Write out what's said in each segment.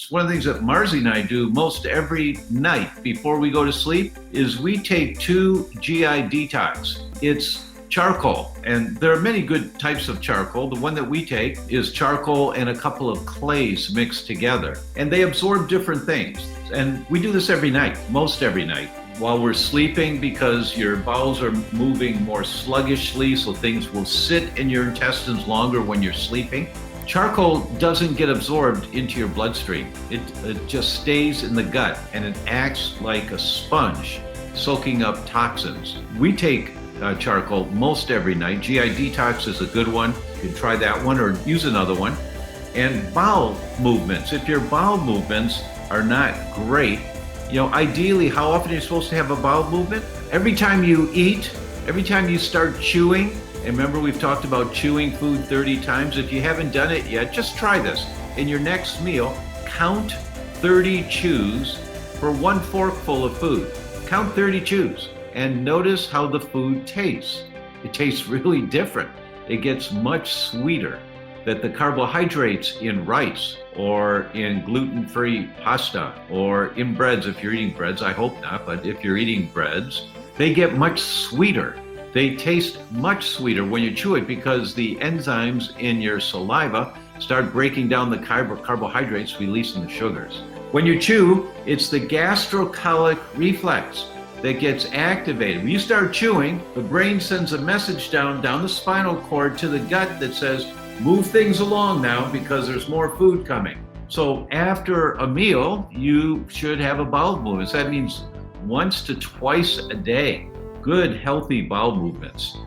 One of the things that Marzi and I do most every night before we go to sleep is we take 2 GI detox. It's charcoal, and there are many good types of charcoal. The one that we take is charcoal and a couple of clays mixed together, and they absorb different things. And we do this every night, most every night, while we're sleeping, because your bowels are moving more sluggishly, so things will sit in your intestines longer when you're sleeping. Charcoal doesn't get absorbed into your bloodstream. It just stays in the gut, and it acts like a sponge, soaking up toxins. We take charcoal most every night. GI detox is a good one. You can try that one or use another one. And bowel movements. If your bowel movements are not great, ideally, how often are you supposed to have a bowel movement? Every time you eat, every time you start chewing. And remember, we've talked about chewing food 30 times. If you haven't done it yet, just try this. In your next meal, count 30 chews for 1 forkful of food. Count 30 chews and notice how the food tastes. It tastes really different. It gets much sweeter. That the carbohydrates in rice or in gluten-free pasta or in breads, if you're eating breads, I hope not, but if you're eating breads, they get much sweeter. They taste much sweeter when you chew it because the enzymes in your saliva start breaking down the carbohydrates, releasing the sugars. When you chew, it's the gastrocolic reflex that gets activated. When you start chewing, the brain sends a message down the spinal cord to the gut that says, move things along now because there's more food coming. So after a meal, you should have a bowel movement. So that means once to twice a day. Good, healthy bowel movements.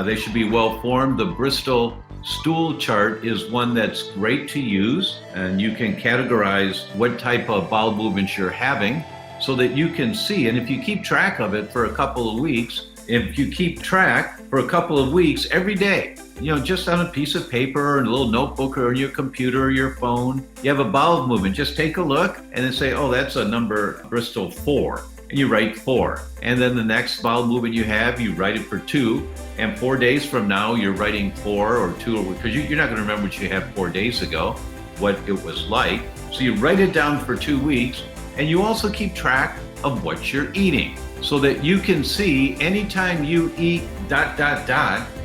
They should be well formed. The Bristol stool chart is one that's great to use, and you can categorize what type of bowel movements you're having so that you can see. And if you keep track of it for a couple of weeks, every day, just on a piece of paper or a little notebook or in your computer or your phone, you have a bowel movement. Just take a look and then say, oh, that's a number Bristol 4. And you write 4. And then the next bowel movement you have, you write it for 2. And 4 days from now, you're writing 4 or 2, because you're not going to remember what you had 4 days ago, what it was like. So you write it down for 2 weeks, and you also keep track of what you're eating so that you can see anytime you eat ...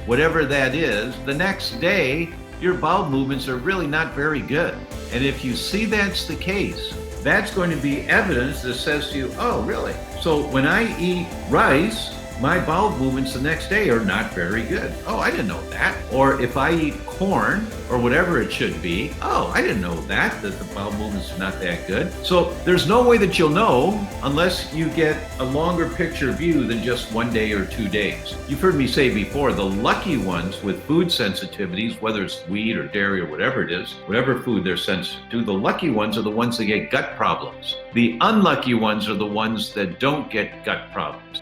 whatever that is, the next day, your bowel movements are really not very good. And if you see that's the case, that's going to be evidence that says to you, oh, really? So when I eat rice, my bowel movements the next day are not very good. Oh, I didn't know that. Or if I eat corn or whatever it should be, oh, I didn't know that the bowel movements are not that good. So there's no way that you'll know unless you get a longer picture view than just 1 day or 2 days. You've heard me say before, the lucky ones with food sensitivities, whether it's wheat or dairy or whatever it is, whatever food they're sensitive to, the lucky ones are the ones that get gut problems. The unlucky ones are the ones that don't get gut problems.